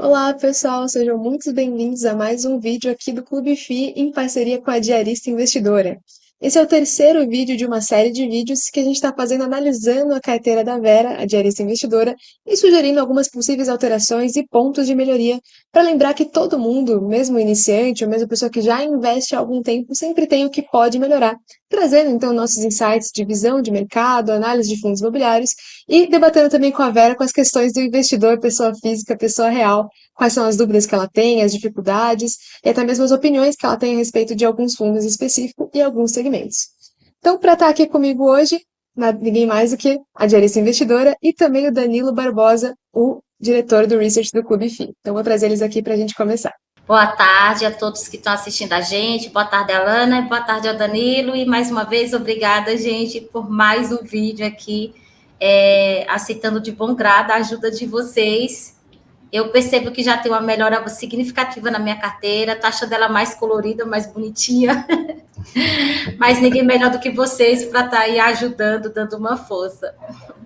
Olá, pessoal, sejam muito bem-vindos a mais um vídeo aqui do Clube FI em parceria com a Diarista Investidora. Esse é o terceiro vídeo de uma série de vídeos que a gente está fazendo analisando a carteira da Vera, a Diarista Investidora, e sugerindo algumas possíveis alterações e pontos de melhoria para lembrar que todo mundo, mesmo iniciante ou mesmo pessoa que já investe há algum tempo, sempre tem o que pode melhorar, trazendo então nossos insights de visão de mercado, análise de fundos imobiliários e debatendo também com a Vera com as questões do investidor, pessoa física, pessoa real, quais são as dúvidas que ela tem, as dificuldades e até mesmo as opiniões que ela tem a respeito de alguns fundos específicos e alguns segmentos. Então, para estar aqui comigo hoje, ninguém mais do que a diarista investidora e também o Danilo Barbosa, o diretor do Research do Clube FI. Então, vou trazer eles aqui para a gente começar. Boa tarde a todos que estão assistindo a gente. Boa tarde, Alana. Boa tarde ao Danilo. E mais uma vez, obrigada, gente, por mais um vídeo aqui, aceitando de bom grado a ajuda de vocês. Eu percebo que já tem uma melhora significativa na minha carteira. A taxa dela mais colorida, mais bonitinha. Mas ninguém melhor do que vocês para estar aí ajudando, dando uma força.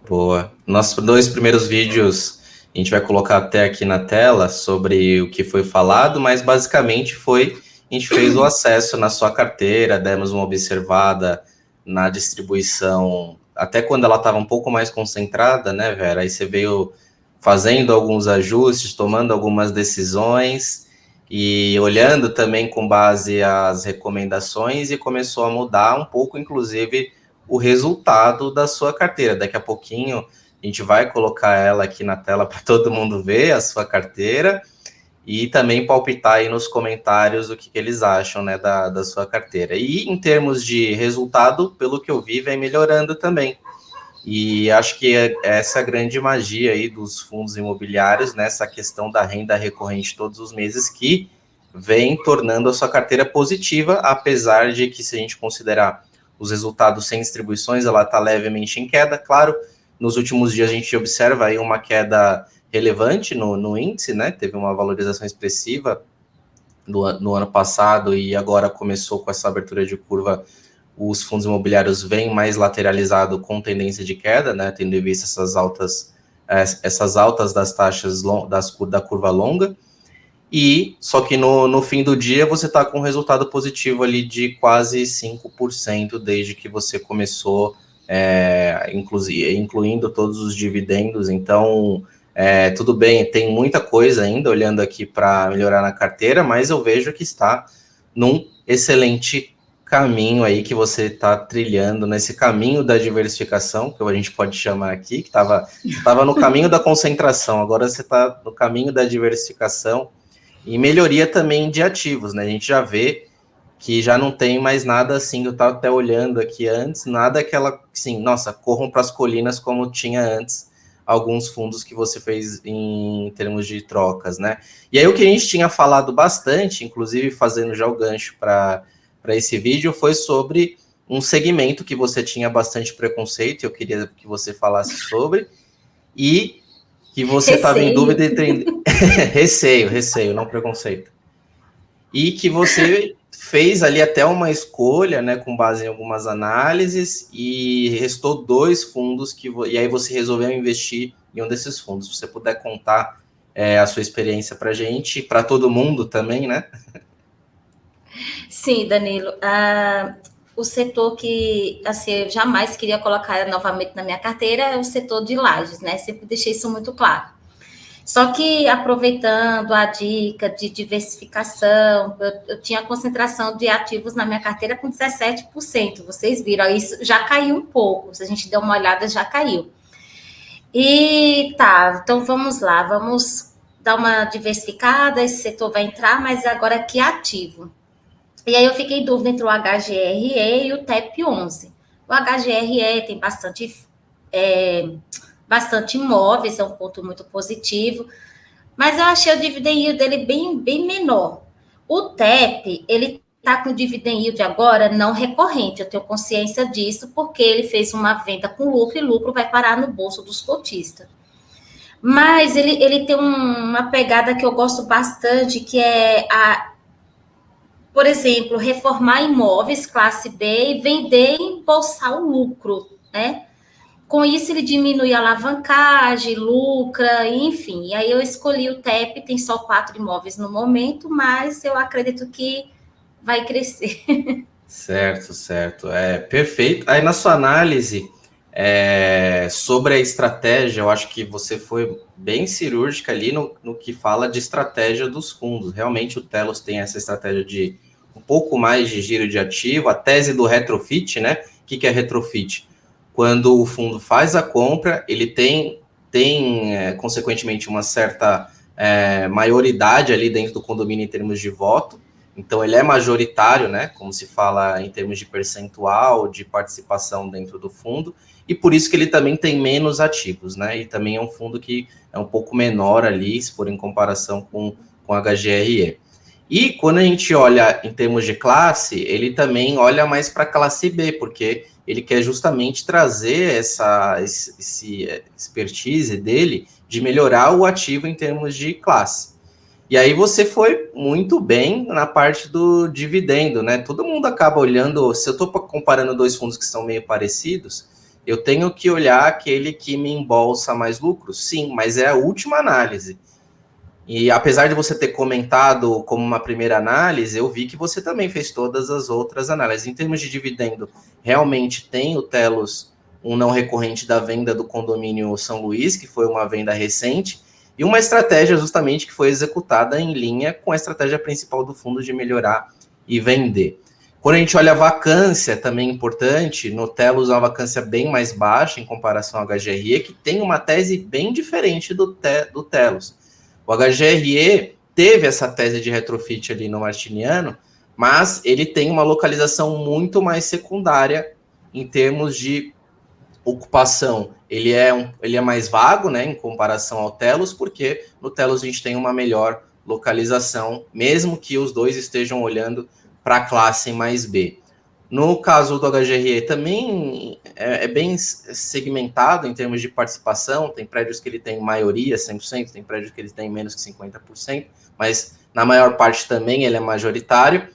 Boa. Nossos dois primeiros vídeos a gente vai colocar até aqui na tela sobre o que foi falado, mas basicamente a gente fez o acesso na sua carteira, demos uma observada na distribuição, até quando ela estava um pouco mais concentrada, né, Vera? Aí você veio fazendo alguns ajustes, tomando algumas decisões e olhando também com base as recomendações e começou a mudar um pouco, inclusive, o resultado da sua carteira. Daqui a pouquinho a gente vai colocar ela aqui na tela para todo mundo ver a sua carteira e também palpitar aí nos comentários o que eles acham, né, da sua carteira. E em termos de resultado, pelo que eu vi, vem melhorando também. E acho que essa é a grande magia aí dos fundos imobiliários, nessa questão da renda recorrente todos os meses, que vem tornando a sua carteira positiva, apesar de que, se a gente considerar os resultados sem distribuições, ela está levemente em queda. Claro, nos últimos dias a gente observa aí uma queda relevante no índice, né? Teve uma valorização expressiva no ano passado e agora começou com essa abertura de curva. Os fundos imobiliários vêm mais lateralizado com tendência de queda, né? Tendo em vista essas altas das taxas da curva longa. E só que no fim do dia você está com um resultado positivo ali de quase 5% desde que você começou, incluindo todos os dividendos. Então, tudo bem, tem muita coisa ainda olhando aqui para melhorar na carteira, mas eu vejo que está num excelente caminho aí que você está trilhando, nesse caminho da diversificação, que a gente pode chamar aqui, que estava no caminho da concentração, agora você está no caminho da diversificação. E melhoria também de ativos, né? A gente já vê que já não tem mais nada assim, eu estava até olhando aqui antes, nada aquela, assim, nossa, corram para as colinas como tinha antes alguns fundos que você fez em termos de trocas, né? E aí o que a gente tinha falado bastante, inclusive fazendo já o gancho para esse vídeo, foi sobre um segmento que você tinha bastante preconceito, eu queria que você falasse sobre, e que você estava em dúvida entre... receio, não preconceito. E que você fez ali até uma escolha, né, com base em algumas análises, e restou 2 fundos, e aí você resolveu investir em um desses fundos. Se você puder contar a sua experiência para a gente, para todo mundo também, né? Sim, Danilo. O setor que assim, eu jamais queria colocar novamente na minha carteira é o setor de lajes, né? Sempre deixei isso muito claro. Só que, aproveitando a dica de diversificação, eu tinha concentração de ativos na minha carteira com 17%. Vocês viram, isso já caiu um pouco. Se a gente der uma olhada, já caiu. E tá, então vamos lá, vamos dar uma diversificada. Esse setor vai entrar, mas agora que ativo. E aí eu fiquei em dúvida entre o HGRE e o TEP11. O HGRE tem bastante imóveis, é um ponto muito positivo, mas eu achei o dividend yield dele bem menor. O TEP, ele está com o dividend yield agora não recorrente, eu tenho consciência disso, porque ele fez uma venda com lucro e lucro vai parar no bolso dos cotistas. Mas ele tem uma pegada que eu gosto bastante, que é por exemplo, reformar imóveis classe B e vender e embolsar o lucro, né? Com isso, ele diminui a alavancagem, lucra, enfim. E aí eu escolhi o TEP, tem só 4 imóveis no momento, mas eu acredito que vai crescer. Certo, certo. É perfeito. Aí na sua análise sobre a estratégia, eu acho que você foi bem cirúrgica ali no que fala de estratégia dos fundos. Realmente o Telos tem essa estratégia de um pouco mais de giro de ativo, a tese do retrofit, né? O que é retrofit? Quando o fundo faz a compra, ele tem consequentemente, uma certa maioridade ali dentro do condomínio em termos de voto. Então, ele é majoritário, né? Como se fala em termos de percentual de participação dentro do fundo, e por isso que ele também tem menos ativos, né? E também é um fundo que é um pouco menor ali, se for em comparação com HGRE. E quando a gente olha em termos de classe, ele também olha mais para a classe B, porque ele quer justamente trazer esse expertise dele de melhorar o ativo em termos de classe. E aí você foi muito bem na parte do dividendo, né? Todo mundo acaba olhando, se eu estou comparando dois fundos que são meio parecidos, eu tenho que olhar aquele que me embolsa mais lucro? Sim, mas é a última análise. E apesar de você ter comentado como uma primeira análise, eu vi que você também fez todas as outras análises. Em termos de dividendo, realmente tem o Telos, um não recorrente da venda do condomínio São Luís, que foi uma venda recente, e uma estratégia justamente que foi executada em linha com a estratégia principal do fundo de melhorar e vender. Quando a gente olha a vacância, também importante, no Telos a vacância bem mais baixa em comparação ao HGRE, que tem uma tese bem diferente do Telos. O HGRE teve essa tese de retrofit ali no Martiniano, mas ele tem uma localização muito mais secundária em termos de ocupação. Ele é mais vago, né, em comparação ao Telos, porque no Telos a gente tem uma melhor localização, mesmo que os dois estejam olhando para a classe mais B. No caso do HGRE também é bem segmentado em termos de participação, tem prédios que ele tem maioria, 100%, tem prédios que ele tem menos que 50%, mas na maior parte também ele é majoritário.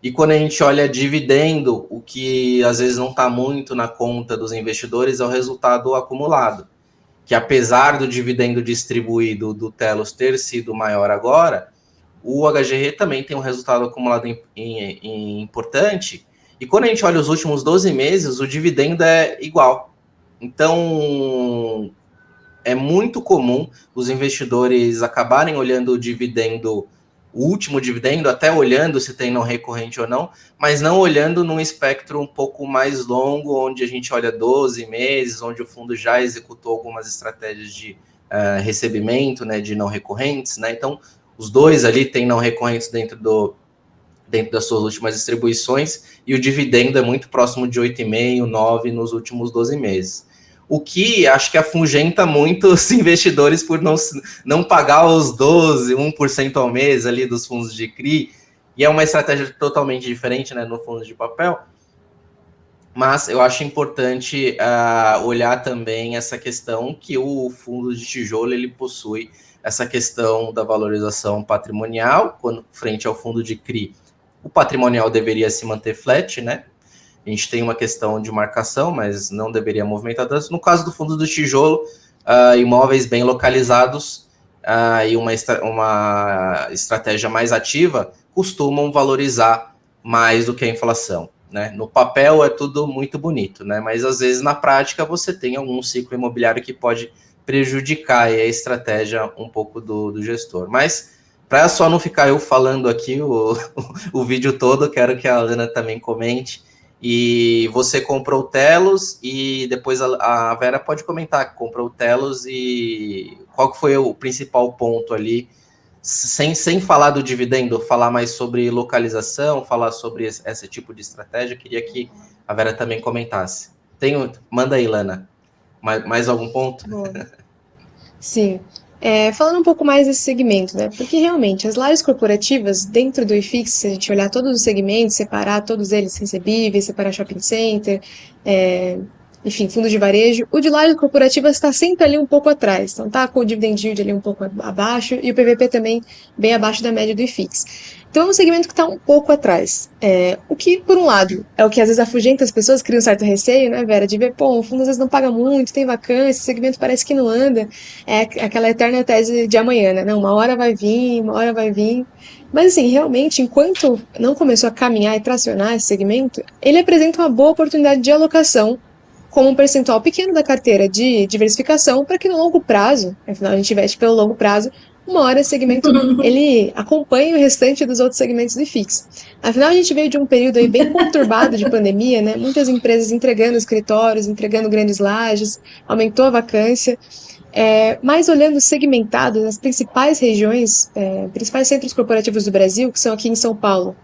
E quando a gente olha dividendo, o que às vezes não está muito na conta dos investidores é o resultado acumulado, que apesar do dividendo distribuído do Telos ter sido maior agora, o HGRE também tem um resultado acumulado importante. E quando a gente olha os últimos 12 meses, o dividendo é igual. Então, é muito comum os investidores acabarem olhando o dividendo, o último dividendo, até olhando se tem não recorrente ou não, mas não olhando num espectro um pouco mais longo, onde a gente olha 12 meses, onde o fundo já executou algumas estratégias de recebimento, né, de não recorrentes, né? Então, os dois ali têm não recorrentes dentro das suas últimas distribuições, e o dividendo é muito próximo de 8,5%, 9% nos últimos 12 meses. O que acho que afugenta muito os investidores por não pagar os 12%, 1% ao mês ali dos fundos de CRI, e é uma estratégia totalmente diferente, né, no fundo de papel. Mas eu acho importante olhar também essa questão que o fundo de tijolo ele possui essa questão da valorização patrimonial, quando frente ao fundo de CRI, o patrimonial deveria se manter flat, né? A gente tem uma questão de marcação, mas não deveria movimentar tanto. No caso do fundo do tijolo, imóveis bem localizados e uma estratégia mais ativa costumam valorizar mais do que a inflação, né? No papel é tudo muito bonito, né? Mas às vezes na prática você tem algum ciclo imobiliário que pode prejudicar a estratégia um pouco do gestor. Mas para só não ficar eu falando aqui o vídeo todo, quero que a Ana também comente. E você comprou o Telos, e depois a Vera pode comentar que comprou o Telos, e qual que foi o principal ponto ali, sem falar do dividendo, falar mais sobre localização, falar sobre esse tipo de estratégia. Queria que a Vera também comentasse. Manda aí, Lana. Mais algum ponto? Boa. Sim. Falando um pouco mais desse segmento, né? Porque realmente as lajes corporativas dentro do IFIX, se a gente olhar todos os segmentos, separar todos eles, recebíveis, separar shopping center, enfim, fundos de varejo. O de lajes corporativas está sempre ali um pouco atrás, então tá com o dividend yield ali um pouco abaixo e o PVP também bem abaixo da média do IFIX. Então é um segmento que está um pouco atrás. O que, por um lado, é o que às vezes afugenta as pessoas, cria um certo receio, né, Vera, de ver, pô, o fundo às vezes não paga muito, tem vacância, esse segmento parece que não anda. É aquela eterna tese de amanhã, né? Não, uma hora vai vir, uma hora vai vir. Mas, assim, realmente, enquanto não começou a caminhar e tracionar esse segmento, ele apresenta uma boa oportunidade de alocação como um percentual pequeno da carteira de diversificação para que no longo prazo, afinal a gente investe pelo longo prazo, uma hora esse segmento ele acompanhe o restante dos outros segmentos do IFIX. Afinal, a gente veio de um período aí bem conturbado de pandemia, né? Muitas empresas entregando escritórios, entregando grandes lajes, aumentou a vacância. Mas olhando segmentado nas principais regiões, principais centros corporativos do Brasil, que são aqui em São Paulo,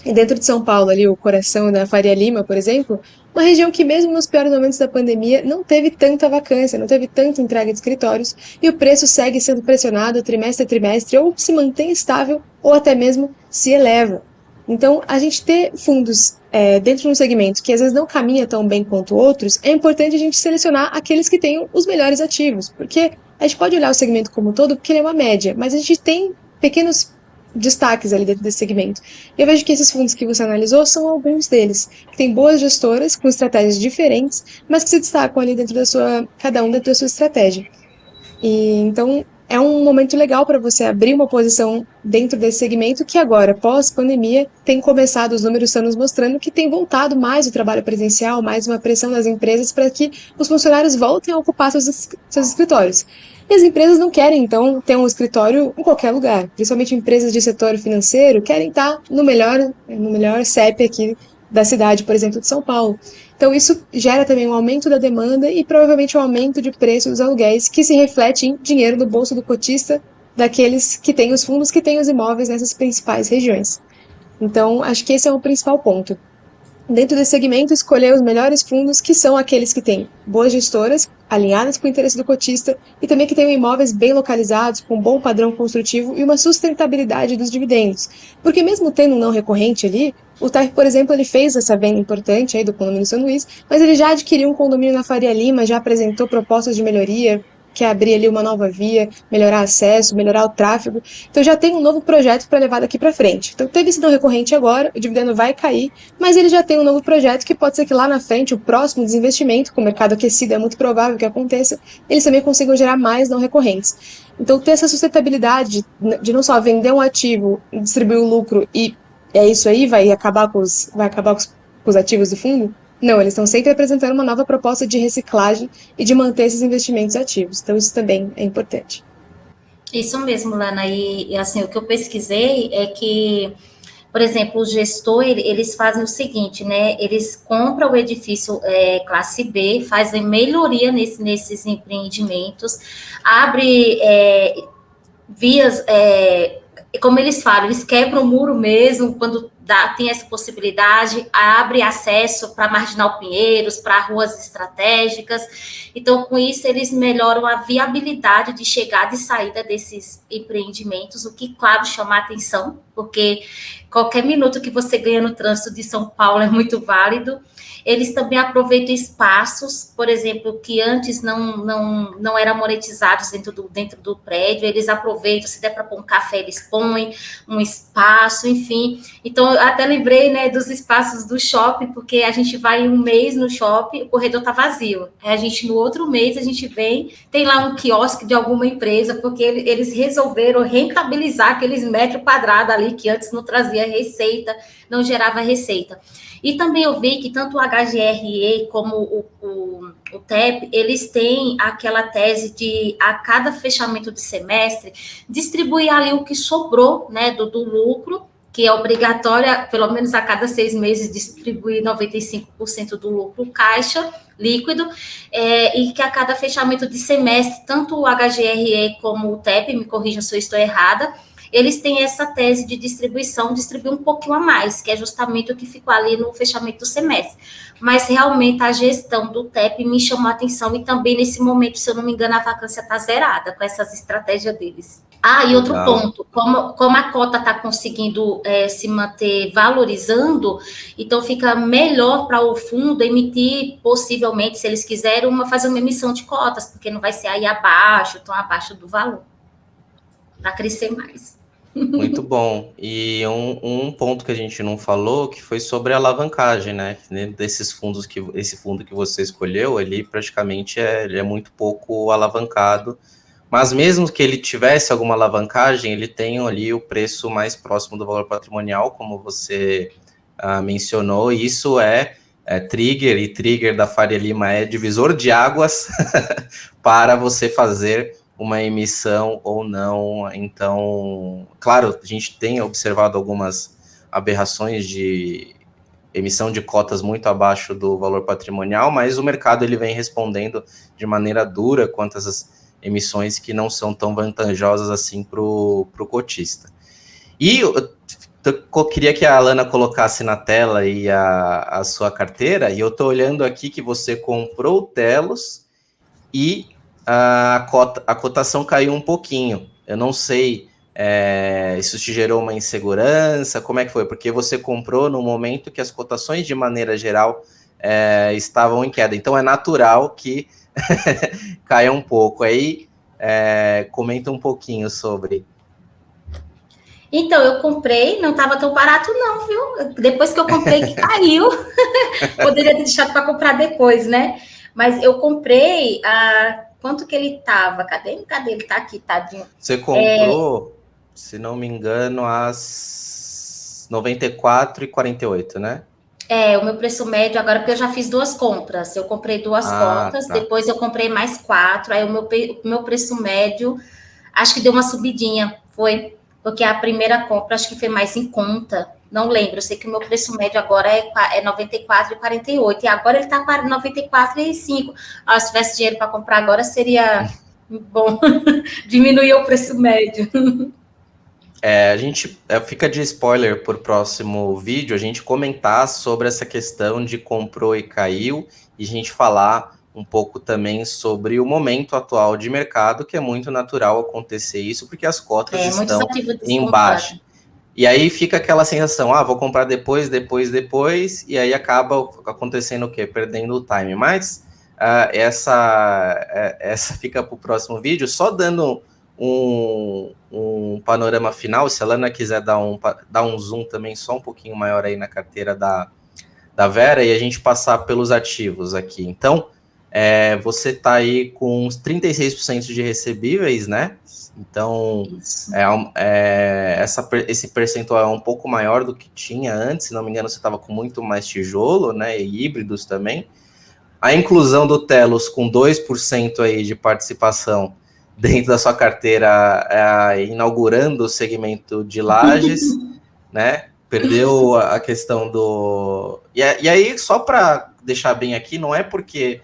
e dentro de São Paulo, ali, o coração da Faria Lima, por exemplo, uma região que mesmo nos piores momentos da pandemia não teve tanta vacância, não teve tanta entrega de escritórios, e o preço segue sendo pressionado trimestre a trimestre, ou se mantém estável, ou até mesmo se eleva. Então, a gente ter fundos dentro de um segmento que às vezes não caminha tão bem quanto outros, é importante a gente selecionar aqueles que tenham os melhores ativos, porque a gente pode olhar o segmento como um todo, porque ele é uma média, mas a gente tem pequenos destaques ali dentro desse segmento. Eu vejo que esses fundos que você analisou são alguns deles, que têm boas gestoras, com estratégias diferentes, mas que se destacam ali dentro da sua, cada um dentro da sua estratégia. E então é um momento legal para você abrir uma posição dentro desse segmento que agora, pós-pandemia, tem começado, os números estão nos mostrando que tem voltado mais o trabalho presencial, mais uma pressão das empresas para que os funcionários voltem a ocupar seus escritórios. E as empresas não querem, então, ter um escritório em qualquer lugar. Principalmente empresas de setor financeiro querem estar no melhor CEP aqui da cidade, por exemplo, de São Paulo. Então, isso gera também um aumento da demanda e provavelmente um aumento de preço dos aluguéis, que se reflete em dinheiro no bolso do cotista daqueles que têm os fundos, que têm os imóveis nessas principais regiões. Então, acho que esse é o principal ponto. Dentro desse segmento, escolher os melhores fundos, que são aqueles que têm boas gestoras, alinhadas com o interesse do cotista, e também que tenham imóveis bem localizados, com um bom padrão construtivo e uma sustentabilidade dos dividendos. Porque mesmo tendo um não recorrente ali, o TAF, por exemplo, ele fez essa venda importante aí do condomínio São Luís, mas ele já adquiriu um condomínio na Faria Lima, já apresentou propostas de melhoria, que é abrir ali uma nova via, melhorar acesso, melhorar o tráfego. Então já tem um novo projeto para levar daqui para frente. Então teve esse não recorrente agora, o dividendo vai cair, mas ele já tem um novo projeto que pode ser que lá na frente, o próximo desinvestimento, com o mercado aquecido, é muito provável que aconteça, eles também consigam gerar mais não recorrentes. Então ter essa sustentabilidade de não só vender um ativo, distribuir o lucro e é isso aí, vai acabar com os ativos do fundo, não, eles estão sempre apresentando uma nova proposta de reciclagem e de manter esses investimentos ativos. Então, isso também é importante. Isso mesmo, Lana. E assim, o que eu pesquisei é que, por exemplo, o gestor, eles fazem o seguinte, né? Eles compram o edifício classe B, fazem melhoria nesses empreendimentos, abre vias... como eles falam, eles quebram o muro mesmo, quando tem essa possibilidade, abre acesso para Marginal Pinheiros, para ruas estratégicas. Então, com isso, eles melhoram a viabilidade de chegada e saída desses empreendimentos, o que, claro, chama a atenção, porque qualquer minuto que você ganha no trânsito de São Paulo é muito válido. Eles também aproveitam espaços, por exemplo, que antes não eram monetizados dentro do prédio, eles aproveitam, se der para pôr um café, eles põem um espaço, enfim. Então, eu até lembrei, né, dos espaços do shopping, porque a gente vai um mês no shopping, o corredor está vazio. Aí a gente, no outro mês, a gente vem, tem lá um quiosque de alguma empresa, porque eles resolveram rentabilizar aqueles metros quadrados ali, que antes não trazia receita, não gerava receita. E também eu vi que tanto o HGRE como o TEP, eles têm aquela tese de, a cada fechamento de semestre, distribuir ali o que sobrou, né, do lucro, que é obrigatória, pelo menos a cada 6 meses, distribuir 95% do lucro caixa líquido, e que a cada fechamento de semestre, tanto o HGRE como o TEP, me corrijam se eu estou errada, eles têm essa tese de distribuir um pouquinho a mais, que é justamente o que ficou ali no fechamento do semestre. Mas realmente a gestão do TEP me chamou a atenção, e também nesse momento, se eu não me engano, a vacância está zerada com essas estratégias deles. Ah, e outro Legal. ponto, como a cota está conseguindo se manter valorizando, então fica melhor para o fundo emitir, possivelmente, se eles quiserem, fazer uma emissão de cotas, porque não vai ser aí abaixo, tão abaixo do valor, para crescer mais. Muito bom. E um ponto que a gente não falou, que foi sobre a alavancagem, né? Desses fundos esse fundo que você escolheu, ele praticamente ele é muito pouco alavancado. Mas mesmo que ele tivesse alguma alavancagem, ele tem ali o preço mais próximo do valor patrimonial, como você mencionou. E isso é trigger, e trigger da Faria Lima é divisor de águas para você fazer uma emissão ou não. Então, claro, a gente tem observado algumas aberrações de emissão de cotas muito abaixo do valor patrimonial, mas o mercado ele vem respondendo de maneira dura quanto a essas emissões que não são tão vantajosas assim para o cotista. E eu queria que a Alana colocasse na tela aí a sua carteira, e eu estou olhando aqui que você comprou o Telos e a cotação caiu um pouquinho. Eu não sei isso te gerou uma insegurança, como é que foi? Porque você comprou no momento que as cotações, de maneira geral, estavam em queda. Então, é natural que caia um pouco. Aí, comenta um pouquinho sobre. Então, eu comprei, não estava tão barato não, viu? Depois que eu comprei que caiu. Poderia ter deixado para comprar depois, né? Mas eu comprei quanto que ele estava? Cadê ele? Tá aqui, tadinho. Você comprou, se não me engano, às 94,48, né? O meu preço médio agora, porque eu já fiz 2 compras. Eu comprei 2 cotas, Tá. depois eu comprei mais 4. Aí o meu preço médio, acho que deu uma subidinha. Foi, porque a primeira compra acho que foi mais em conta. Não lembro, eu sei que o meu preço médio agora é 94,48. E agora ele está para 94,5. Se tivesse dinheiro para comprar agora, seria bom diminuir o preço médio. A gente fica de spoiler por próximo vídeo, a gente comentar sobre essa questão de comprou e caiu, e a gente falar um pouco também sobre o momento atual de mercado, que é muito natural acontecer isso, porque as cotas Muitos estão ativos em despontaram. baixa. E aí fica aquela sensação, vou comprar depois, e aí acaba acontecendo o quê? Perdendo o time. Mas essa fica para o próximo vídeo, só dando um panorama final, se a Lana quiser dar um zoom também só um pouquinho maior aí na carteira da Vera, e a gente passar pelos ativos aqui. Então, você está aí com uns 36% de recebíveis, né? Então, esse percentual é um pouco maior do que tinha antes, se não me engano, você estava com muito mais tijolo, né? E híbridos também. A inclusão do Telos com 2% aí de participação dentro da sua carteira, inaugurando o segmento de lajes, né? Perdeu a questão do... E aí, só para deixar bem aqui, não é porque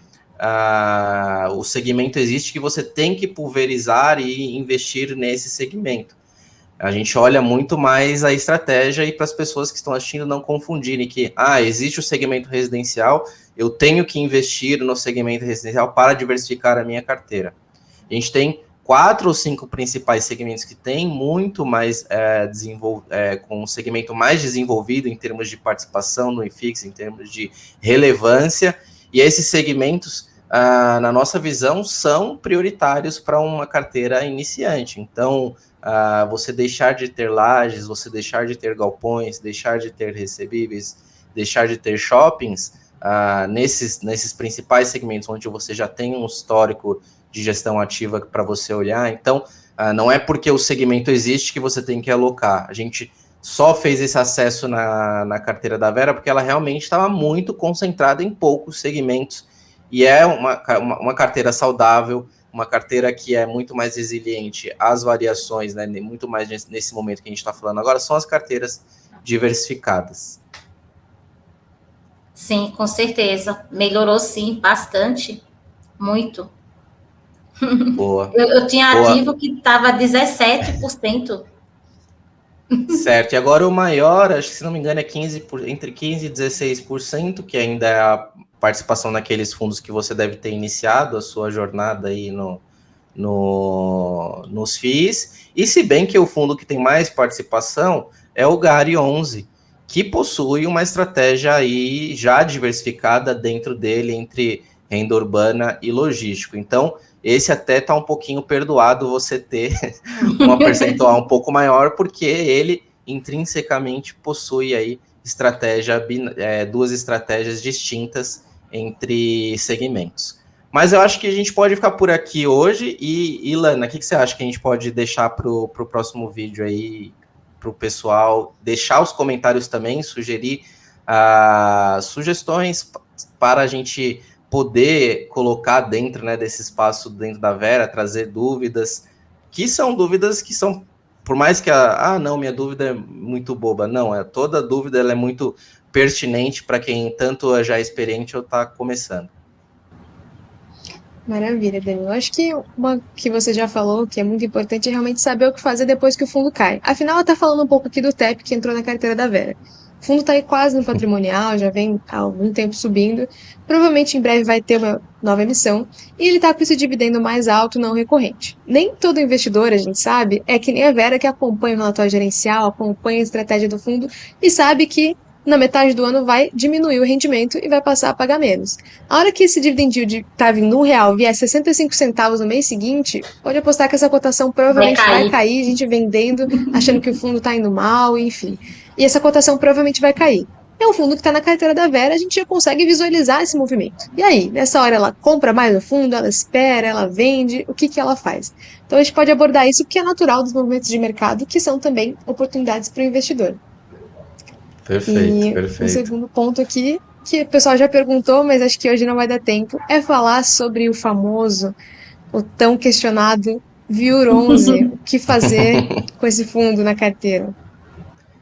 o segmento existe que você tem que pulverizar e investir nesse segmento. A gente olha muito mais a estratégia e para as pessoas que estão assistindo não confundirem que, existe o segmento residencial, eu tenho que investir no segmento residencial para diversificar a minha carteira. A gente tem 4 ou 5 principais segmentos que têm muito mais com um segmento mais desenvolvido em termos de participação no IFIX, em termos de relevância, e esses segmentos, na nossa visão, são prioritários para uma carteira iniciante. Então, você deixar de ter lajes, você deixar de ter galpões, deixar de ter recebíveis, deixar de ter shoppings, nesses principais segmentos onde você já tem um histórico de gestão ativa para você olhar. Então, não é porque o segmento existe que você tem que alocar. A gente só fez esse acesso na carteira da Vera porque ela realmente estava muito concentrada em poucos segmentos, e é uma carteira saudável, uma carteira que é muito mais resiliente às variações, né? Muito mais nesse momento que a gente está falando agora, são as carteiras diversificadas. Sim, com certeza. Melhorou sim, bastante. Muito. Boa. Eu tinha Boa. ativo que estava 17%. Certo, e agora o maior, acho que se não me engano, entre 15% e 16%, que ainda é a participação naqueles fundos que você deve ter iniciado a sua jornada aí no nos FIIs, e se bem que o fundo que tem mais participação é o GARI 11, que possui uma estratégia aí já diversificada dentro dele entre renda urbana e logístico. Então, esse até está um pouquinho perdoado você ter uma percentual um pouco maior, porque ele intrinsecamente possui aí duas estratégias distintas entre segmentos. Mas eu acho que a gente pode ficar por aqui hoje. E Ilana, o que você acha que a gente pode deixar para o próximo vídeo aí, para o pessoal deixar os comentários também, sugerir sugestões para a gente poder colocar dentro, né, desse espaço dentro da Vera, trazer dúvidas, que são, por mais que não, minha dúvida é muito boba, não, toda dúvida ela é muito pertinente para quem tanto já é experiente ou está começando. Maravilha, Danilo. Acho que uma que você já falou, que é muito importante, é realmente saber o que fazer depois que o fundo cai. Afinal, ela está falando um pouco aqui do TEP que entrou na carteira da Vera. O fundo está aí quase no patrimonial, já vem há algum tempo subindo. Provavelmente em breve vai ter uma nova emissão. E ele está com esse dividendo mais alto, não recorrente. Nem todo investidor, a gente sabe, é que nem a Vera que acompanha o relatório gerencial, acompanha a estratégia do fundo e sabe que na metade do ano vai diminuir o rendimento e vai passar a pagar menos. A hora que esse dividend yield tá vindo R$1 vier 65 centavos no mês seguinte, pode apostar que essa cotação provavelmente vai cair, a gente vendendo, achando que o fundo tá indo mal, enfim. E essa cotação provavelmente vai cair. É um fundo que está na carteira da Vera, a gente já consegue visualizar esse movimento. E aí, nessa hora ela compra mais no fundo, ela espera, ela vende, o que ela faz? Então a gente pode abordar isso porque é natural dos movimentos de mercado, que são também oportunidades para o investidor. Perfeito. O segundo ponto aqui, que o pessoal já perguntou, mas acho que hoje não vai dar tempo, é falar sobre o famoso, o tão questionado VIUR 11. O que fazer com esse fundo na carteira?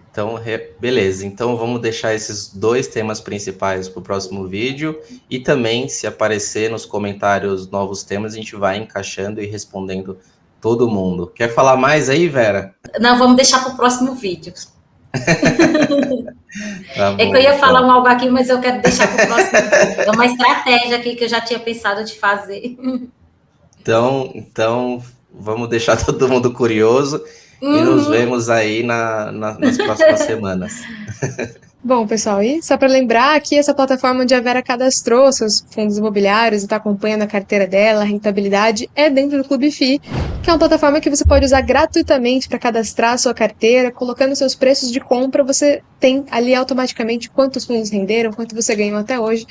Então, beleza. Então, vamos deixar esses dois temas principais para o próximo vídeo. E também, se aparecer nos comentários novos temas, a gente vai encaixando e respondendo todo mundo. Quer falar mais aí, Vera? Não, vamos deixar para o próximo vídeo. Tá bom, que eu ia falar algo aqui, mas eu quero deixar para o próximo vídeo. É uma estratégia aqui que eu já tinha pensado de fazer. Então vamos deixar todo mundo curioso e nos vemos aí nas próximas semanas. Bom, pessoal, e só para lembrar, aqui essa plataforma onde a Vera cadastrou seus fundos imobiliários e está acompanhando a carteira dela, a rentabilidade, é dentro do Clube FI, que é uma plataforma que você pode usar gratuitamente para cadastrar a sua carteira, colocando seus preços de compra, você tem ali automaticamente quantos fundos renderam, quanto você ganhou até hoje,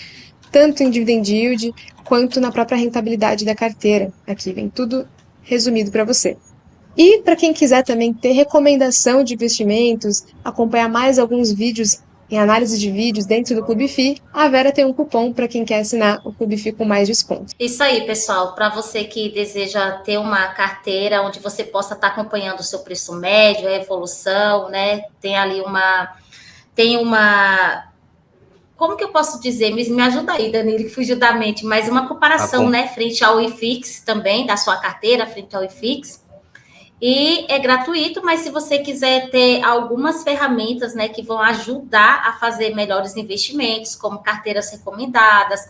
tanto em dividend yield quanto na própria rentabilidade da carteira. Aqui vem tudo resumido para você. E para quem quiser também ter recomendação de investimentos, acompanhar mais alguns vídeos em análise de vídeos dentro do Clube FI, a Vera tem um cupom para quem quer assinar o Clube FI com mais desconto. Isso aí, pessoal. Para você que deseja ter uma carteira onde você possa estar acompanhando o seu preço médio, a evolução, né? Tem ali como que eu posso dizer? Me ajuda aí, Danilo, que fugiu da mente, mas uma comparação, né? Frente ao IFIX também, da sua carteira, frente ao IFIX. E é gratuito, mas se você quiser ter algumas ferramentas, né, que vão ajudar a fazer melhores investimentos, como carteiras recomendadas,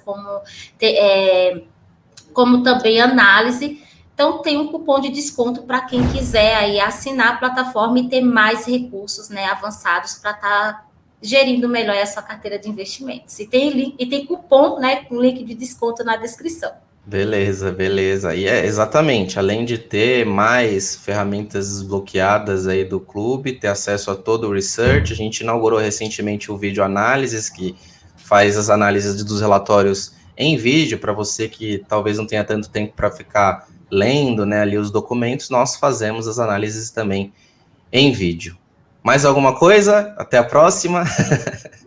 como também análise, então tem um cupom de desconto para quem quiser aí assinar a plataforma e ter mais recursos, né, avançados para estar gerindo melhor a sua carteira de investimentos. E tem cupom, né, com link de desconto na descrição. Beleza. E exatamente, além de ter mais ferramentas desbloqueadas aí do clube, ter acesso a todo o research, a gente inaugurou recentemente o vídeo análises, que faz as análises dos relatórios em vídeo, para você que talvez não tenha tanto tempo para ficar lendo, né, ali os documentos, nós fazemos as análises também em vídeo. Mais alguma coisa? Até a próxima.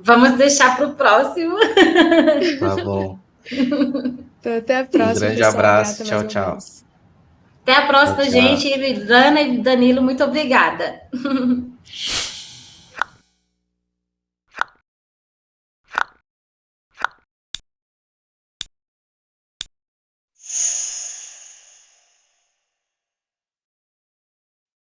Vamos deixar para o próximo. Tá bom. Então, até a próxima. Um grande abraço. Tchau. Até a próxima, gente. Ana e Danilo, muito obrigada.